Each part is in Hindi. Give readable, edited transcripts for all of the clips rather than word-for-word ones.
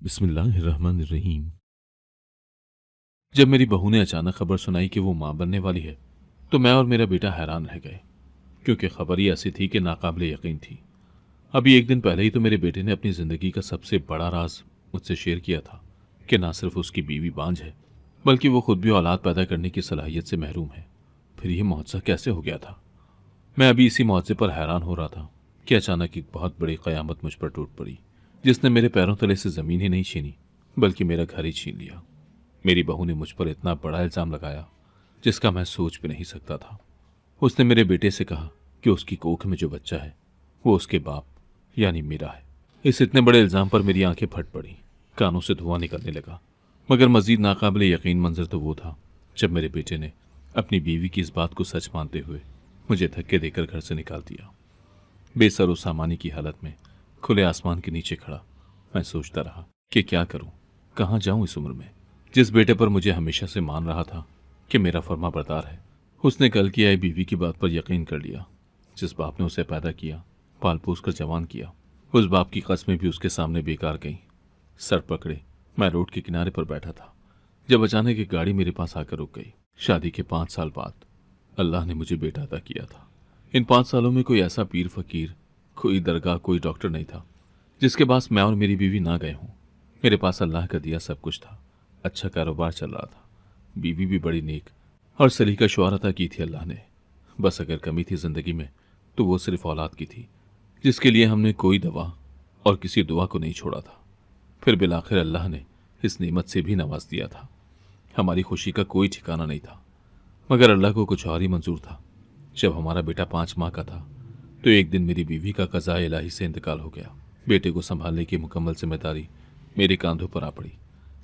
बिस्मिल्लाहिर्रहमानिर्रहीम। जब मेरी बहू ने अचानक खबर सुनाई कि वो मां बनने वाली है, तो मैं और मेरा बेटा हैरान रह गए, क्योंकि खबर ही ऐसी थी कि नाकाबिले यकीन थी। अभी एक दिन पहले ही तो मेरे बेटे ने अपनी जिंदगी का सबसे बड़ा राज मुझसे शेयर किया था कि ना सिर्फ उसकी बीवी बांझ है, बल्कि वो खुद भी औलाद पैदा करने की सलाहियत से महरूम है। फिर यह मुआवजा कैसे हो गया था? मैं अभी इसी मुआवजे पर हैरान हो रहा था कि अचानक एक बहुत बड़ी कयामत मुझ पर टूट पड़ी, जिसने मेरे पैरों तले से जमीन ही नहीं छीनी, बल्कि मेरा घर ही छीन लिया। मेरी बहू ने मुझ पर इतना बड़ा इल्जाम लगाया जिसका मैं सोच भी नहीं सकता था। उसने मेरे बेटे से कहा कि उसकी कोख में जो बच्चा है वो उसके बाप यानी मेरा है। इस इतने बड़े इल्जाम पर मेरी आंखें फट पड़ी, कानों से धुआं निकलने लगा। मगर मजीद नाकाबिले यकीन मंजर तो वो था जब मेरे बेटे ने अपनी बीवी की इस बात को सच मानते हुए मुझे धक्के देकर घर से निकाल दिया। बेसरो सामानी की हालत में खुले आसमान के नीचे खड़ा मैं सोचता रहा कि क्या करूं, कहां जाऊं इस उम्र में। जिस बेटे पर मुझे हमेशा से मान रहा था कि मेरा फर्मा बरदार है, उसने कल की आई बीवी की बात पर यकीन कर लिया। जिस बाप ने उसे पैदा किया, पाल पोस कर जवान किया, उस बाप की कस्में भी उसके सामने बेकार गईं। सर पकड़े मैं रोड के किनारे पर बैठा था जब अचानक एक गाड़ी मेरे पास आकर रुक गई। शादी के 5 साल बाद अल्लाह ने मुझे बेटा अता किया था। इन 5 सालों में कोई ऐसा पीर फकीर, कोई दरगाह, कोई डॉक्टर नहीं था जिसके पास मैं और मेरी बीवी ना गए हों। मेरे पास अल्लाह का दिया सब कुछ था। अच्छा कारोबार चल रहा था, बीवी भी बड़ी नेक और सलीका शुआर अता की थी अल्लाह ने। बस अगर कमी थी जिंदगी में तो वो सिर्फ औलाद की थी, जिसके लिए हमने कोई दवा और किसी दुआ को नहीं छोड़ा था। फिर बिलाखिर अल्लाह ने इस नेमत से भी नवाज दिया था। हमारी खुशी का कोई ठिकाना नहीं था, मगर अल्लाह को कुछ और ही मंजूर था। जब हमारा बेटा 5 माह का था तो एक दिन मेरी बीवी का कज़ा इलाही से इंतकाल हो गया। बेटे को संभालने की मुकम्मल जिम्मेदारी मेरे कांधों पर आ पड़ी,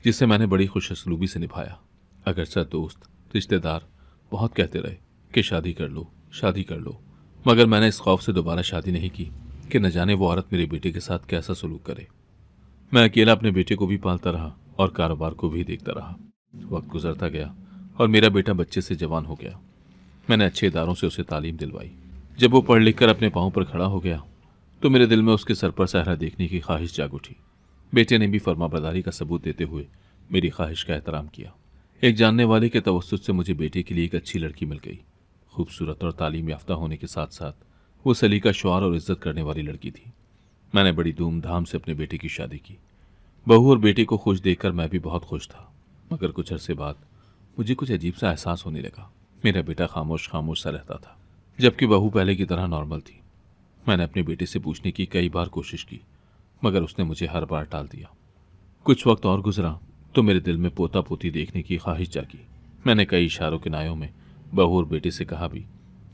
जिसे मैंने बड़ी खुशसलूबी से निभाया। अगरचा दोस्त, रिश्तेदार बहुत कहते रहे कि शादी कर लो, शादी कर लो, मगर मैंने इस खौफ से दोबारा शादी नहीं की कि न जाने वो औरत मेरे बेटे के साथ कैसा सलूक करे। मैं अकेला अपने बेटे को भी पालता रहा और कारोबार को भी देखता रहा। वक्त गुजरता गया और मेरा बेटा बच्चे से जवान हो गया। मैंने अच्छे इदारों से उसे तालीम दिलवाई। जब वो पढ़ लिख कर अपने पाँव पर खड़ा हो गया तो मेरे दिल में उसके सर पर सहरा देखने की ख्वाहिश जाग उठी। बेटे ने भी फर्माबरदारी का सबूत देते हुए मेरी ख्वाहिश का एहतराम किया। एक जानने वाले के तवस्सुत से मुझे बेटे के लिए एक अच्छी लड़की मिल गई। खूबसूरत और तालीम याफ्ता होने के साथ साथ वो सलीका शुआर और इज्जत करने वाली लड़की थी। मैंने बड़ी धूमधाम से अपने बेटे की शादी की। बहू और बेटे को खुश देखकर मैं भी बहुत खुश था, मगर कुछ अरसे बाद मुझे कुछ अजीब सा एहसास होने लगा। मेरा बेटा खामोश खामोश सा रहता था, जबकि बहू पहले की तरह नॉर्मल थी। मैंने अपने बेटे से पूछने की कई बार कोशिश की, मगर उसने मुझे हर बार टाल दिया। कुछ वक्त और गुजरा तो मेरे दिल में पोता पोती देखने की ख्वाहिश जागी। मैंने कई इशारों के नायों में बहू और बेटे से कहा भी,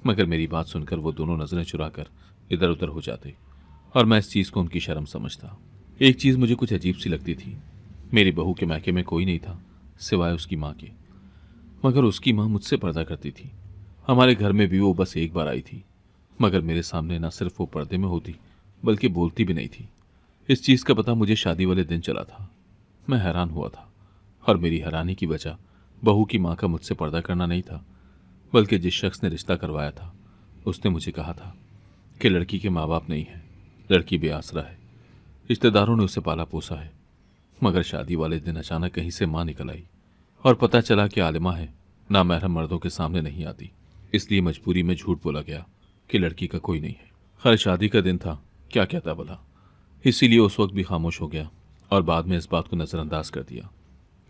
मगर मेरी बात सुनकर वो दोनों नजरें चुराकर इधर उधर हो जाते और मैं इस चीज़ को उनकी शर्म समझता। एक चीज़ मुझे कुछ अजीब सी लगती थी। मेरी बहू के मैके में कोई नहीं था सिवाय उसकी माँ के, मगर उसकी माँ मुझसे पर्दा करती थी। हमारे घर में भी वो बस एक बार आई थी, मगर मेरे सामने न सिर्फ वो पर्दे में होती बल्कि बोलती भी नहीं थी। इस चीज़ का पता मुझे शादी वाले दिन चला था। मैं हैरान हुआ था और मेरी हैरानी की वजह बहू की माँ का मुझसे पर्दा करना नहीं था, बल्कि जिस शख्स ने रिश्ता करवाया था उसने मुझे कहा था कि लड़की के माँ बाप नहीं है, लड़की बेआसरा है, रिश्तेदारों ने उसे पाला पोसा है। मगर शादी वाले दिन अचानक कहीं से माँ निकल आई और पता चला कि आलिमा है, नामहरम मर्दों के सामने नहीं आती। इसलिए मजबूरी में झूठ बोला गया कि लड़की का कोई नहीं है। खैर शादी का दिन था, क्या कहता भला, इसीलिए उस वक्त भी खामोश हो गया और बाद में इस बात को नज़रअंदाज कर दिया,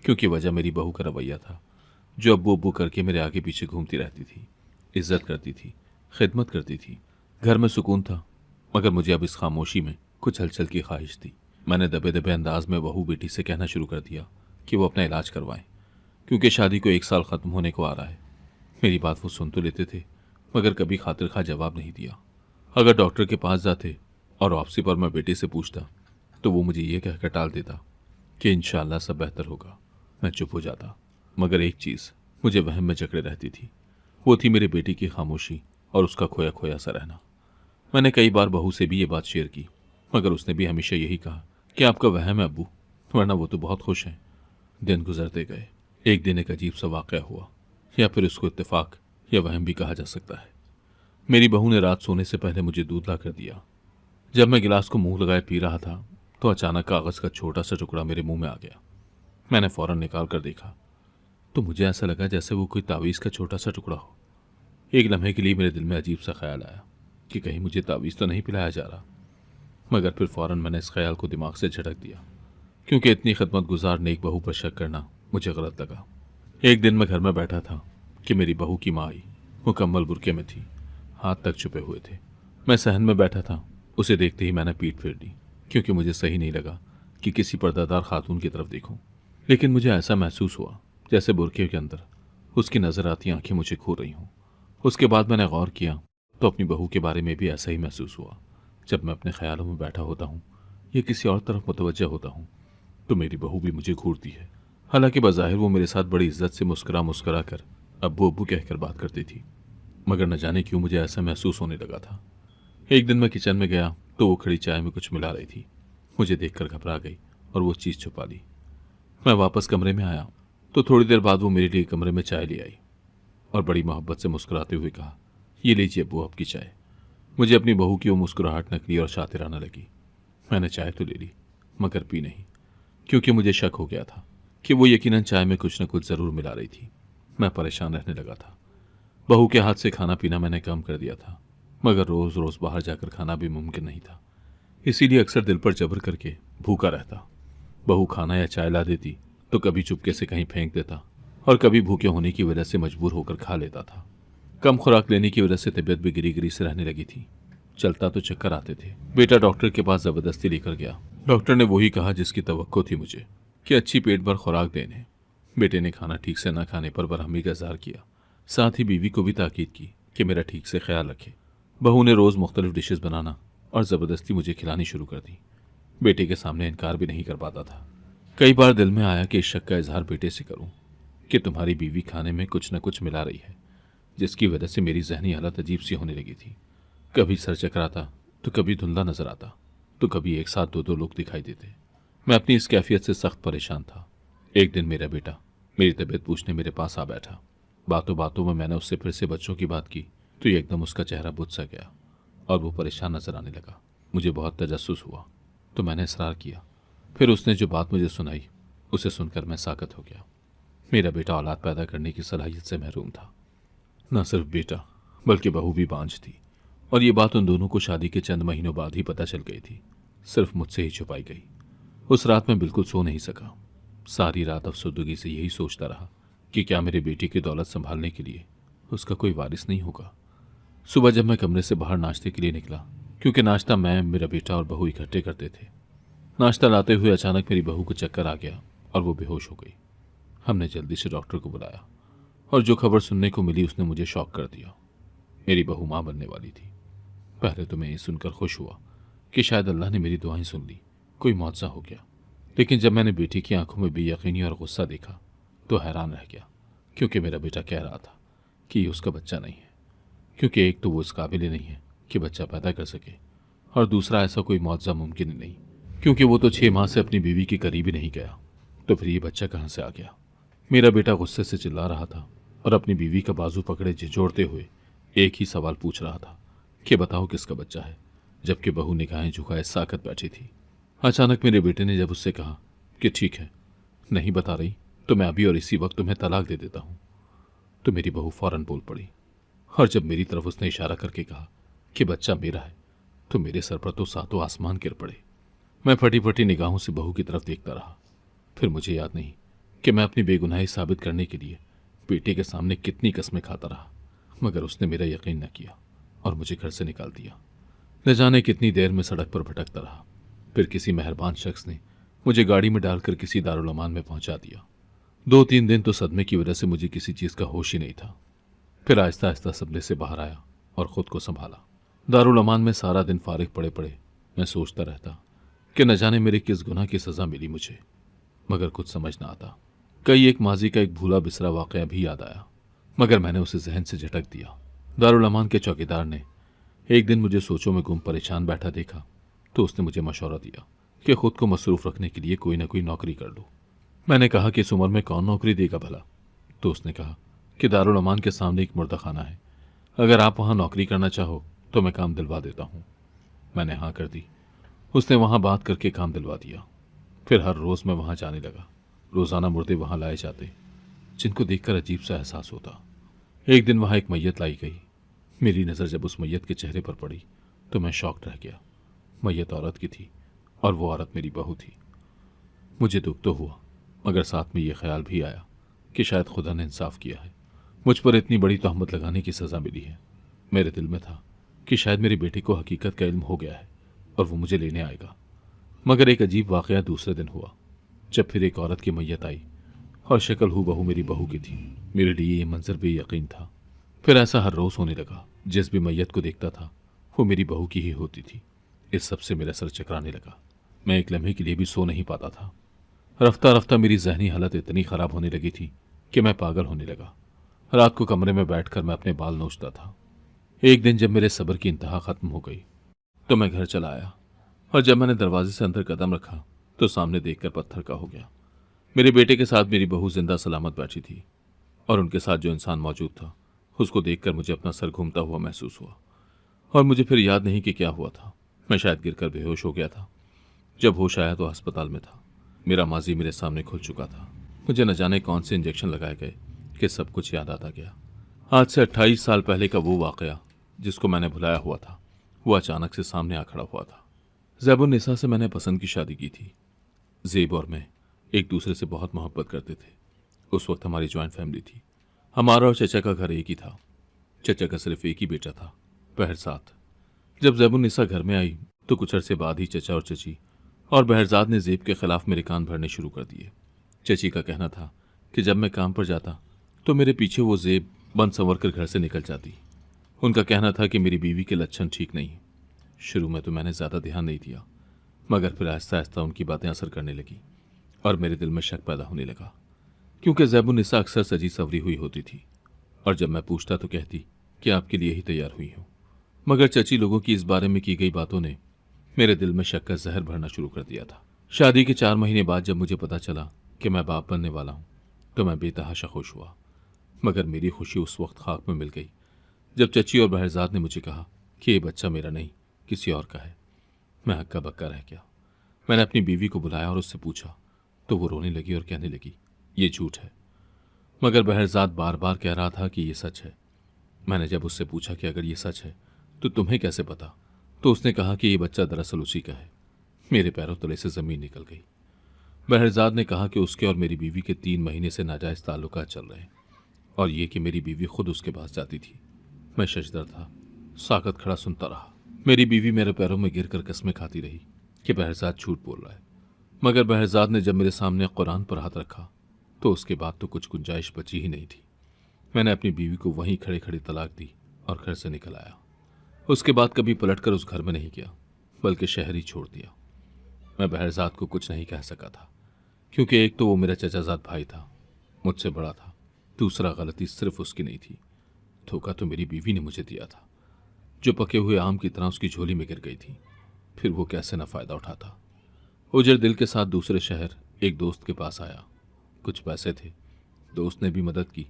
क्योंकि वजह मेरी बहू का रवैया था, जो अब्बू अब्बू करके मेरे आगे पीछे घूमती रहती थी, इज्जत करती थी, खिदमत करती थी। घर में सुकून था, मगर मुझे अब इस खामोशी में कुछ हलचल की ख्वाहिश थी। मैंने दबे दबे अंदाज में बहू बेटी से कहना शुरू कर दिया कि वो अपना इलाज करवाएं, क्योंकि शादी को 1 साल ख़त्म होने को आ रहा है। मेरी बात वो सुन तो लेते थे, मगर कभी खातिर खा जवाब नहीं दिया। अगर डॉक्टर के पास जाते और वापसी पर मैं बेटे से पूछता तो वो मुझे ये कहकर टाल देता कि इंशाअल्लाह सब बेहतर होगा। मैं चुप हो जाता, मगर एक चीज़ मुझे वहम में जकड़े रहती थी, वो थी मेरे बेटे की खामोशी और उसका खोया खोया सा रहना। मैंने कई बार बहू से भी ये बात शेयर की, मगर उसने भी हमेशा यही कहा कि आपका वहम है अब्बू, वरना वो तो बहुत खुश हैं। दिन गुजरते गए। एक दिन एक अजीब सा वाक़या हुआ, या फिर उसको इत्तेफाक या वहम भी कहा जा सकता है। मेरी बहू ने रात सोने से पहले मुझे दूध ला कर दिया। जब मैं गिलास को मुंह लगाए पी रहा था तो अचानक कागज का छोटा सा टुकड़ा मेरे मुंह में आ गया। मैंने फौरन निकाल कर देखा तो मुझे ऐसा लगा जैसे वो कोई तावीज़ का छोटा सा टुकड़ा हो। एक लम्हे के लिए मेरे दिल में अजीब सा ख्याल आया कि कहीं मुझे तावीज़ तो नहीं पिलाया जा रहा, मगर फिर फौरन मैंने इस ख्याल को दिमाग से झटक दिया, क्योंकि इतनी खिदमत गुजार नेक बहू पर शक करना मुझे गलत लगा। एक दिन मैं घर में बैठा था कि मेरी बहू की माँ आई। मुकम्मल बुरके में थी, हाथ तक छुपे हुए थे। मैं सहन में बैठा था। उसे देखते ही मैंने पीठ फेर ली, क्योंकि मुझे सही नहीं लगा कि किसी पर्दादार खातून की तरफ देखूं। लेकिन मुझे ऐसा महसूस हुआ जैसे बुरके के अंदर उसकी नजर आती आंखें मुझे खो रही हों। उसके बाद मैंने गौर किया तो अपनी बहू के बारे में भी ऐसा ही महसूस हुआ। जब मैं अपने ख्यालों में बैठा होता हूँ या किसी और तरफ मुतवज्जह होता हूँ तो मेरी बहू भी मुझे घूरती है। हालांकि बज़ाहिर वो मेरे साथ बड़ी इज्जत से मुस्कुरा मुस्कुरा कर अब्बू अब्बू कहकर बात करती थी, मगर न जाने क्यों मुझे ऐसा महसूस होने लगा था। एक दिन मैं किचन में गया तो वो खड़ी चाय में कुछ मिला रही थी। मुझे देखकर घबरा गई और वो चीज़ छुपा ली। मैं वापस कमरे में आया तो थोड़ी देर बाद वो मेरे लिए कमरे में चाय ले आई और बड़ी मोहब्बत से मुस्कुराते हुए कहा, ये लीजिए अब्बू आपकी चाय। मुझे अपनी बहू की वो मुस्कुराहट नकली और शातिराना लगी। मैंने चाय तो ले ली मगर पी नहीं, क्योंकि मुझे शक हो गया था कि वो यकीनन चाय में कुछ न कुछ ज़रूर मिला रही थी। मैं परेशान रहने लगा था। बहू के हाथ से खाना पीना मैंने कम कर दिया था, मगर रोज़ रोज़ बाहर जाकर खाना भी मुमकिन नहीं था। इसीलिए अक्सर दिल पर जबर करके भूखा रहता। बहू खाना या चाय ला देती तो कभी चुपके से कहीं फेंक देता और कभी भूखे होने की वजह से मजबूर होकर खा लेता था। कम खुराक लेने की वजह से तबीयत भी गिरी गिरी से रहने लगी थी। चलता तो चक्कर आते थे। बेटा डॉक्टर के पास जबरदस्ती लेकर गया। डॉक्टर ने वही कहा जिसकी तवक्को थी मुझे, कि अच्छी पेट भर खुराक देने। बेटे ने खाना ठीक से न खाने पर बरहमी का इज़हार किया। साथ ही बीवी को भी ताकीद की कि मेरा ठीक से ख्याल रखे। बहू ने रोज़ मुख्तलिफ डिशेस बनाना और ज़बरदस्ती मुझे खिलानी शुरू कर दी। बेटे के सामने इनकार भी नहीं कर पाता था। कई बार दिल में आया कि इस शक का इजहार बेटे से करूं कि तुम्हारी बीवी खाने में कुछ न कुछ मिला रही है, जिसकी वजह से मेरी जहनी हालत अजीब सी होने लगी थी। कभी सर चकराता तो कभी धुंधला नजर आता तो कभी एक साथ दो दो लोग दिखाई देते। मैं अपनी इस कैफियत से सख्त परेशान था। एक दिन मेरा बेटा मेरी तबीयत पूछने मेरे पास आ बैठा। बातों बातों में मैंने उससे फिर से बच्चों की बात की तो एकदम उसका चेहरा बुझ सा गया और वो परेशान नजर आने लगा। मुझे बहुत तजस्सुस हुआ तो मैंने इसरार किया। फिर उसने जो बात मुझे सुनाई उसे सुनकर मैं साकत हो गया। मेरा बेटा औलाद पैदा करने की सलाहियत से महरूम था। न सिर्फ बेटा बल्कि बहू भी बांझ थी, और ये बात उन दोनों को शादी के चंद महीनों बाद ही पता चल गई थी। सिर्फ मुझसे ही छुपाई गई। उस रात मैं बिल्कुल सो नहीं सका। सारी रात अफसरदगी से यही सोचता रहा कि क्या मेरे बेटी की दौलत संभालने के लिए उसका कोई वारिस नहीं होगा। सुबह जब मैं कमरे से बाहर नाश्ते के लिए निकला, क्योंकि नाश्ता मैं, मेरा बेटा और बहू इकट्ठे करते थे, नाश्ता लाते हुए अचानक मेरी बहू को चक्कर आ गया और वो बेहोश हो गई। हमने जल्दी से डॉक्टर को बुलाया और जो खबर सुनने को मिली उसने मुझे शॉक कर दिया। मेरी बहू माँ बनने वाली थी। पहले तो मैं ये सुनकर खुश हुआ कि शायद अल्लाह ने मेरी दुआएं सुन ली, कोई मौजज़ा हो गया। लेकिन जब मैंने बेटी की आंखों में बेयकीनी और गुस्सा देखा तो हैरान रह गया, क्योंकि मेरा बेटा कह रहा था कि ये उसका बच्चा नहीं है, क्योंकि एक तो वो इस काबिल ही नहीं है कि बच्चा पैदा कर सके, और दूसरा ऐसा कोई मुआवजा मुमकिन ही नहीं, क्योंकि वो तो 6 माह से अपनी बीवी के करीब ही नहीं गया। तो फिर ये बच्चा कहाँ से आ गया। मेरा बेटा गुस्से से चिल्ला रहा था और अपनी बीवी का बाजू पकड़े झिझोड़ते हुए एक ही सवाल पूछ रहा था कि बताओ किसका बच्चा है, जबकि बहू निगाहें झुकाए साकत बैठी थी। अचानक मेरे बेटे ने जब उससे कहा कि ठीक है, नहीं बता रही तो मैं अभी और इसी वक्त तुम्हें तलाक दे देता हूं, तो मेरी बहू फौरन बोल पड़ी। और जब मेरी तरफ उसने इशारा करके कहा कि बच्चा मेरा है तो मेरे सर पर तो सातों आसमान गिर पड़े। मैं फटी फटी निगाहों से बहू की तरफ देखता रहा। फिर मुझे याद नहीं कि मैं अपनी बेगुनाही साबित करने के लिए बेटे के सामने कितनी कस्में खाता रहा, मगर उसने मेरा यकीन न किया और मुझे घर से निकाल दिया। न जाने कितनी देर में सड़क पर भटकता रहा। फिर किसी मेहरबान शख्स ने मुझे गाड़ी में डालकर किसी दारुल अमान में पहुंचा दिया। 2-3 दिन तो सदमे की वजह से मुझे किसी चीज़ का होश ही नहीं था। फिर आहिस्ता आहिस्ता सदमे से बाहर आया और ख़ुद को संभाला। दारुल अमान में सारा दिन फारिग पड़े पड़े मैं सोचता रहता कि न जाने मेरे किस गुनाह की सज़ा मिली मुझे, मगर कुछ समझ ना आता। कई एक माजी का एक भूला बिसरा वाक़या भी याद आया, मगर मैंने उसे जहन से झटक दिया। दारुल अमान के चौकीदार ने एक दिन मुझे सोचों में गुम परेशान बैठा देखा तो उसने मुझे मशवरा दिया कि खुद को मसरूफ़ रखने के लिए कोई ना कोई नौकरी कर लो। मैंने कहा कि इस उम्र में कौन नौकरी देगा भला। तो उसने कहा कि दारुल अमान के सामने एक मुर्दा खाना है, अगर आप वहाँ नौकरी करना चाहो तो मैं काम दिलवा देता हूँ। मैंने हाँ कर दी उसने वहां बात करके काम दिलवा दिया। फिर हर रोज मैं वहां जाने लगा। रोजाना मुर्दे वहां लाए जाते, जिनको देखकर अजीब सा एहसास होता। एक दिन वहां एक मैयत लाई गई। मेरी नज़र जब उस मैयत के चेहरे पर पड़ी तो मैं शॉक्ड रह गया। मैयत औरत की थी और वो औरत मेरी बहू थी। मुझे दुख तो हुआ, मगर साथ में ये ख्याल भी आया कि शायद खुदा ने इंसाफ किया है। मुझ पर इतनी बड़ी तहमत लगाने की सज़ा मिली है। मेरे दिल में था कि शायद मेरे बेटे को हकीकत का इल्म हो गया है और वो मुझे लेने आएगा। मगर एक अजीब वाक़या दूसरे दिन हुआ, जब फिर एक औरत की मैयत आई और शक्ल हूबहू मेरी बहू की थी। मेरे लिए ये मंजर बेयकीन था। फिर ऐसा हर रोज़ होने लगा। जिस भी मैयत को देखता था वो मेरी बहू की ही होती थी। इस सब से मेरा सर चकराने लगा। मैं एक लम्हे के लिए भी सो नहीं पाता था। रफ्ता रफ्ता मेरी जहनी हालत इतनी ख़राब होने लगी थी कि मैं पागल होने लगा। रात को कमरे में बैठकर मैं अपने बाल नोचता था। एक दिन जब मेरे सब्र की इंतहा ख़त्म हो गई तो मैं घर चला आया, और जब मैंने दरवाजे से अंदर कदम रखा तो सामने देखकर पत्थर का हो गया। मेरे बेटे के साथ मेरी बहू जिंदा सलामत बैठी थी, और उनके साथ जो इंसान मौजूद था उसको देखकर मुझे अपना सर घूमता हुआ महसूस हुआ, और मुझे फिर याद नहीं कि क्या हुआ था। मैं शायद गिरकर बेहोश हो गया था। जब होश आया तो अस्पताल में था। मेरा माजी मेरे सामने खुल चुका था। मुझे न जाने कौन से इंजेक्शन लगाए गए कि सब कुछ याद आता गया। आज से 28 साल पहले का वो वाकया जिसको मैंने भुलाया हुआ था, वो अचानक से सामने आ खड़ा हुआ था। ज़ैबुन्निसा से मैंने पसंद की शादी की थी। ज़ेब और मैं एक दूसरे से बहुत मोहब्बत करते थे। उस वक्त हमारी जॉइंट फैमिली थी। हमारा और चचा का घर एक ही था। चचा का सिर्फ एक ही बेटा था, बहरजाद। जब ज़ैबुन्निसा घर में आई तो कुछ अरसे बाद ही चचा और चची और बहरजाद ने ज़ेब के खिलाफ मेरे कान भरने शुरू कर दिए। चची का कहना था कि जब मैं काम पर जाता तो मेरे पीछे वो ज़ेब बंद संवर कर घर से निकल जाती। उनका कहना था कि मेरी बीवी के लक्षण ठीक नहीं। शुरू में तो मैंने ज़्यादा ध्यान नहीं दिया, मगर फिर आहिस्ता आहिस्ता उनकी बातें असर करने लगी और मेरे दिल में शक पैदा होने लगा, क्योंकि ज़ैबुन्निसा अक्सर सजी सवरी हुई होती थी, और जब मैं पूछता तो कहती कि आपके लिए ही तैयार हुई हूँ। मगर चची लोगों की इस बारे में की गई बातों ने मेरे दिल में शक का जहर भरना शुरू कर दिया था। शादी के 4 महीने बाद जब मुझे पता चला कि मैं बाप बनने वाला हूँ तो मैं बेतहाशा खुश हुआ। मगर मेरी खुशी उस वक्त खाक में मिल गई जब चची और बहरजाद ने मुझे कहा कि ये बच्चा मेरा नहीं, किसी और का है। मैं हक्का बक्का रह गया। मैंने अपनी बीवी को बुलाया और उससे पूछा तो वो रोने लगी और कहने लगी ये झूठ है। मगर बहरजाद बार बार कह रहा था कि ये सच है। मैंने जब उससे पूछा कि अगर ये सच है तो तुम्हें कैसे पता, तो उसने कहा कि ये बच्चा दरअसल उसी का है। मेरे पैरों तले से ज़मीन निकल गई। बहरजाद ने कहा कि उसके और मेरी बीवी के 3 महीने से नाजायज़ ताल्लुकात चल रहे हैं, और ये कि मेरी बीवी खुद उसके पास जाती थी। मैं शशदर था, साकत खड़ा सुनता रहा। मेरी बीवी मेरे पैरों में गिरकर कस्में खाती रही कि बहरजाद झूठ बोल रहा है। मगर बहरजाद ने जब मेरे सामने कुरान पर हाथ रखा तो उसके बाद तो कुछ गुंजाइश बची ही नहीं थी। मैंने अपनी बीवी को वहीं खड़े खड़े तलाक दी और घर से निकल आया। उसके बाद कभी पलटकर उस घर में नहीं गया, बल्कि शहर ही छोड़ दिया। मैं बहरजाद को कुछ नहीं कह सका था, क्योंकि एक तो वो मेरा चचाजाद भाई था, मुझसे बड़ा था। दूसरा, गलती सिर्फ उसकी नहीं थी, धोखा तो मेरी बीवी ने मुझे दिया था, जो पके हुए आम की तरह उसकी झोली में गिर गई थी। फिर वो कैसे न फायदा उठाता। उजर दिल के साथ दूसरे शहर एक दोस्त के पास आया। कुछ पैसे थे, दोस्त ने भी मदद की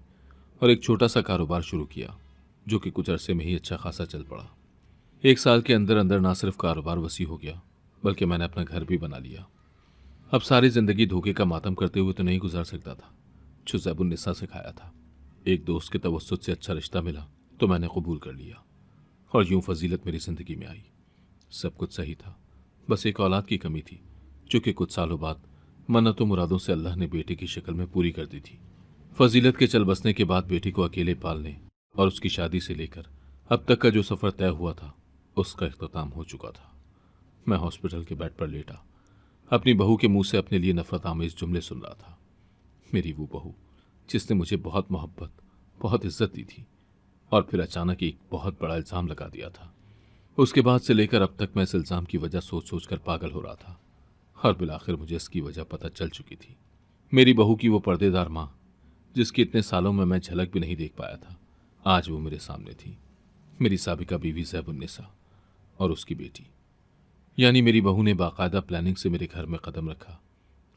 और एक छोटा सा कारोबार शुरू किया, जो कि कुछ अरसे में ही अच्छा खासा चल पड़ा। 1 साल के अंदर अंदर ना सिर्फ कारोबार वसी हो गया, बल्कि मैंने अपना घर भी बना लिया। अब सारी जिंदगी धोखे का मातम करते हुए तो नहीं गुजार सकता था, जो ज़ैबुन्निसा से खाया था। एक दोस्त के तवस्सुत से अच्छा रिश्ता मिला तो मैंने कबूल कर लिया, और यूं फजीलत मेरी जिंदगी में आई। सब कुछ सही था, बस एक औलाद की कमी थी, जो कि कुछ सालों बाद मन्नतों मुरादों से अल्लाह ने बेटे की शक्ल में पूरी कर दी थी। फजीलत के चल बसने के बाद बेटी को अकेले पालने और उसकी शादी से लेकर अब तक का जो सफ़र तय हुआ था, उसका इख्तिताम हो चुका था। मैं हॉस्पिटल के बेड पर लेटा अपनी बहू के मुंह से अपने लिए नफरत आमेज जुमले सुन रहा था। मेरी वो बहू जिसने मुझे बहुत मोहब्बत, बहुत इज्जत दी थी, और फिर अचानक एक बहुत बड़ा इल्ज़ाम लगा दिया था। उसके बाद से लेकर अब तक मैं इस इल्ज़ाम की वजह सोच सोच कर पागल हो रहा था, और बिलाखिर मुझे इसकी वजह पता चल चुकी थी। मेरी बहू की वो पर्देदार माँ, जिसकी इतने सालों में मैं झलक भी नहीं देख पाया था, आज वो मेरे सामने थी। मेरी साबिका बीवी ज़ैबुन्निसा और उसकी बेटी, यानी मेरी बहू ने बाकायदा प्लानिंग से मेरे घर में कदम रखा।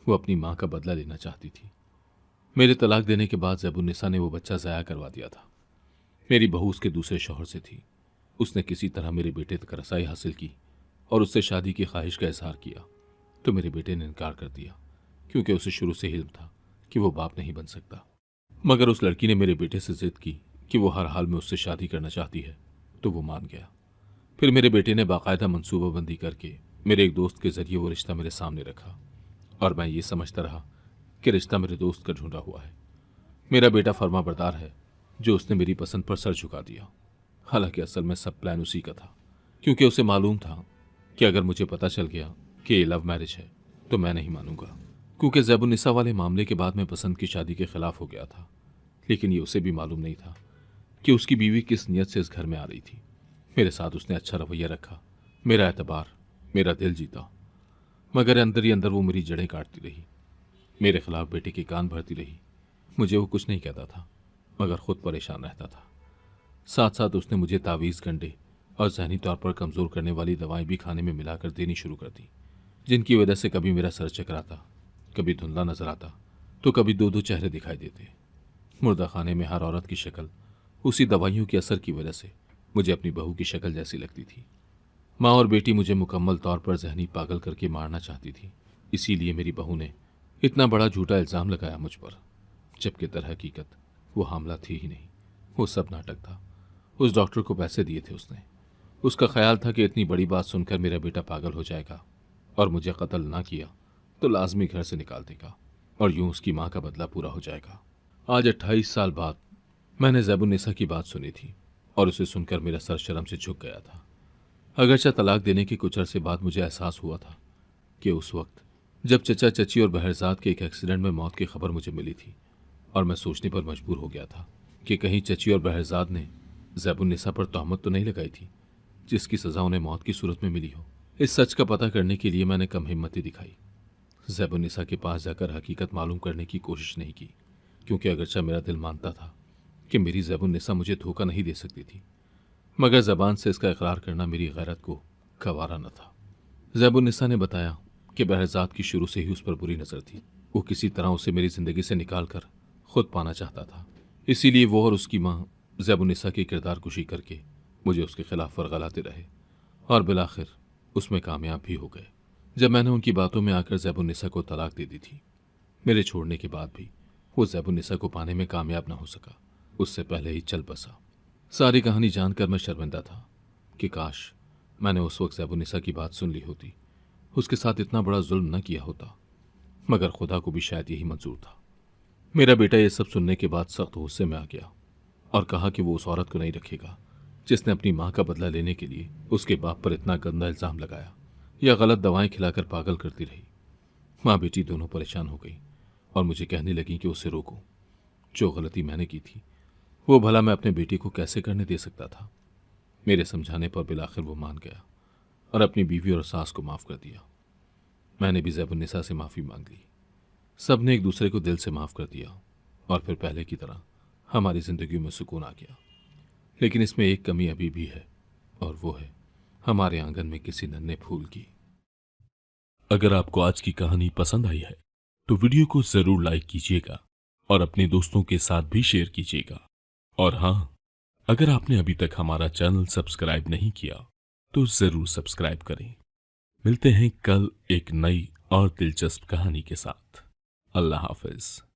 वो अपनी माँ का बदला लेना चाहती थी। मेरे तलाक देने के बाद ज़ैबुन्निसा ने वो बच्चा ज़ाया करवा दिया था। मेरी बहू उसके दूसरे शौहर से थी। उसने किसी तरह मेरे बेटे तक रसाई हासिल की और उससे शादी की ख्वाहिश का इजहार किया तो मेरे बेटे ने इनकार कर दिया, क्योंकि उसे शुरू से इल्म था कि वो बाप नहीं बन सकता। मगर उस लड़की ने मेरे बेटे से जिद की कि वो हर हाल में उससे शादी करना चाहती है, तो वो मान गया। फिर मेरे बेटे ने बाकायदा मनसूबाबंदी करके मेरे एक दोस्त के जरिए वो रिश्ता मेरे सामने रखा, और मैं ये समझता रहा कि रिश्ता मेरे दोस्त का ढूंढा हुआ है। मेरा बेटा फर्माबरदार है, जो उसने मेरी पसंद पर सर झुका दिया। हालांकि असल में सब प्लान उसी का था, क्योंकि उसे मालूम था कि अगर मुझे पता चल गया कि ये लव मैरिज है तो मैं नहीं मानूंगा, क्योंकि ज़ैबुन्निसा वाले मामले के बाद मैं पसंद की शादी के खिलाफ हो गया था। लेकिन ये उसे भी मालूम नहीं था कि उसकी बीवी किस नियत से इस घर में आ रही थी। मेरे साथ उसने अच्छा रवैया रखा, मेरा एतबार, मेरा दिल जीता, मगर अंदर ही अंदर वो मेरी जड़ें काटती रही, मेरे खिलाफ बेटे के कान भरती रही। मुझे वो कुछ नहीं कहता था, मगर खुद परेशान रहता था। साथ साथ उसने मुझे तावीज़, गंडे और जहनी तौर पर कमज़ोर करने वाली दवाएं भी खाने में मिलाकर देनी शुरू कर दी, जिनकी वजह से कभी मेरा सर चकराता, कभी धुंधला नजर आता, तो कभी दो दो चेहरे दिखाई देते। मुर्दा खाने में हर औरत की शक्ल उसी दवाइयों के असर की वजह से मुझे अपनी बहू की शक्ल जैसी लगती थी। माँ और बेटी मुझे मुकम्मल तौर पर जहनी पागल करके मारना चाहती थी। इसीलिए मेरी बहू ने इतना बड़ा झूठा इल्ज़ाम लगाया मुझ पर, जबकि दर हकीकत वो हामला थी ही नहीं, वो सब नाटक था। उस डॉक्टर को पैसे दिए थे उसने। उसका ख्याल था कि इतनी बड़ी बात सुनकर मेरा बेटा पागल हो जाएगा और मुझे कत्ल ना किया तो लाजमी घर से निकाल देगा, और यूं उसकी माँ का बदला पूरा हो जाएगा। आज 28 साल बाद मैंने ज़ैबुन्निसा की बात सुनी थी, और उसे सुनकर मेरा सर शर्म से झुक गया था। अगरचे तलाक देने के कुछ अरसे बाद मुझे एहसास हुआ था कि उस वक्त जब चचा, चची और बहरजाद के एक एक्सीडेंट में मौत की खबर मुझे मिली थी, और मैं सोचने पर मजबूर हो गया था कि कहीं चची और बहरजाद ने ज़ैबुन्निसा पर तहमत तो नहीं लगाई थी, जिसकी सज़ा उन्हें मौत की सूरत में मिली हो। इस सच का पता करने के लिए मैंने कम हिम्मती दिखाई। ज़ैबुन्निसा के पास जाकर हकीकत मालूम करने की कोशिश नहीं की, क्योंकि अगरचे मेरा दिल मानता था कि मेरी ज़ैबुन्निसा मुझे धोखा नहीं दे सकती थी, मगर ज़बान से इसका इकरार करना मेरी गैरत को गवारा न था। ज़ैबुन्निसा ने बताया कि बहरजाद की शुरू से ही उस पर बुरी नज़र थी। वो किसी तरह उसे मेरी ज़िंदगी से निकाल कर खुद पाना चाहता था। इसीलिए वो और उसकी माँ ज़ैबुन्निसा की किरदार कुशी करके मुझे उसके खिलाफ वरगलाते रहे, और बिलाखिर उसमें कामयाब भी हो गए। जब मैंने उनकी बातों में आकर ज़ैबुन्निसा को तलाक दे दी थी, मेरे छोड़ने के बाद भी वो ज़ैबुन्निसा को पाने में कामयाब न हो सका, उससे पहले ही चल बसा। सारी कहानी जानकर मैं शर्मिंदा था कि काश मैंने उस वक्त ज़ैबुन्निसा की बात सुन ली होती, उसके साथ इतना बड़ा जुल्म न किया होता। मगर खुदा को भी शायद यही मंजूर था। मेरा बेटा ये सब सुनने के बाद सख्त गुस्से में आ गया और कहा कि वो उस औरत को नहीं रखेगा जिसने अपनी माँ का बदला लेने के लिए उसके बाप पर इतना गंदा इल्ज़ाम लगाया, या गलत दवाएं खिलाकर पागल करती रही। माँ बेटी दोनों परेशान हो गई और मुझे कहने लगी कि उसे रोको। जो गलती मैंने की थी वो भला मैं अपने बेटे को कैसे करने दे सकता था। मेरे समझाने पर बिलाखिर वो मान गया और अपनी बीवी और सास को माफ़ कर दिया। मैंने भी ज़ैबुन्निसा से माफ़ी मांग ली। सब ने एक दूसरे को दिल से माफ़ कर दिया, और फिर पहले की तरह हमारी ज़िंदगी में सुकून आ गया। लेकिन इसमें एक कमी अभी भी है, और वो है हमारे आंगन में किसी नन्हे फूल की। अगर आपको आज की कहानी पसंद आई है तो वीडियो को जरूर लाइक कीजिएगा और अपने दोस्तों के साथ भी शेयर कीजिएगा। और हाँ, अगर आपने अभी तक हमारा चैनल सब्सक्राइब नहीं किया तो जरूर सब्सक्राइब करें। मिलते हैं कल एक नई और दिलचस्प कहानी के साथ। अल्लाह हाफिज।